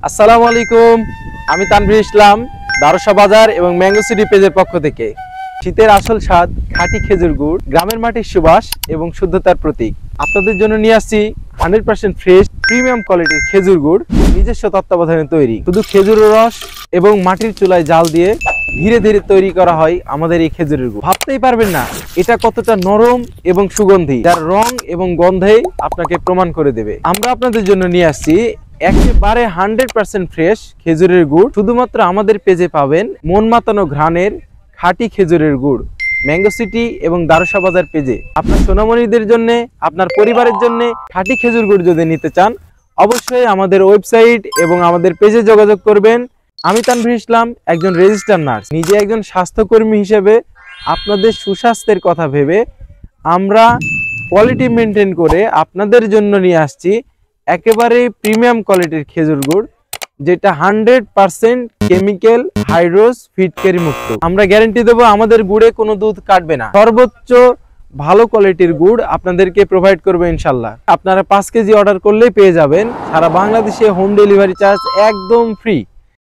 আসসালামু আলাইকুম, আমি তানভীর ইসলাম, দারুসা বাজার এবং ম্যাঙ্গো সিটি পেজের পক্ষ থেকে। শীতের আসল স্বাদ, খাঁটি খেজুর গুড়, গ্রামের মাটির সুবাস এবং শুদ্ধতার প্রতীক। আপনাদের জন্য নিয়ে আসছি 100% ফ্রেশ প্রিমিয়াম কোয়ালিটির খেজুর গুড়, নিজস্ব তত্ত্বাবধানে তৈরি। শুধু খেজুরের রস এবং মাটির চুলায় জাল দিয়ে ধীরে ধীরে তৈরি করা হয় আমাদের এই খেজুরের গুড়। ভাবতেই পারবেন না এটা কতটা নরম এবং সুগন্ধি, যার রং এবং গন্ধেই আপনাকে প্রমাণ করে দেবে। আমরা আপনাদের জন্য নিয়ে আসছি একেবারে 100% ফ্রেশ খেজুরের গুড়। শুধুমাত্র আমাদের পেজে পাবেন মন মাতানো ঘ্রাণের খাঁটি খেজুরের গুড়, ম্যাঙ্গো সিটি এবং দারুসা বাজার পেজে। আপনার সোনামণিদের জন্য, আপনার পরিবারের জন্য খাঁটি খেজুর গুড় যদি নিতে চান, অবশ্যই আমাদের ওয়েবসাইট এবং আমাদের পেজে যোগাযোগ করবেন। আমি তানভীর ইসলাম, একজন রেজিস্টার নার্স, নিজে একজন স্বাস্থ্যকর্মী হিসেবে আপনাদের সুস্বাস্থ্যের কথা ভেবে আমরা কোয়ালিটি মেনটেন করে আপনাদের জন্য নিয়ে আসছি একেবারে প্রিমিয়াম কোয়ালিটির খেজুর গুড়, যেটা 100% কেমিক্যাল, হাইড্রোজ, ফিটকারি মুক্ত। আমরা গ্যারান্টি দেবো আমাদের গুড়ে কোনো দুধ কাটবে না। সর্বোচ্চ ভালো কোয়ালিটির গুড় আপনাদেরকে প্রোভাইড করবে ইনশাল্লাহ। আপনারা 5 কেজি অর্ডার করলেই পেয়ে যাবেন। সারা বাংলাদেশে হোম ডেলিভারি চার্জ একদম ফ্রি।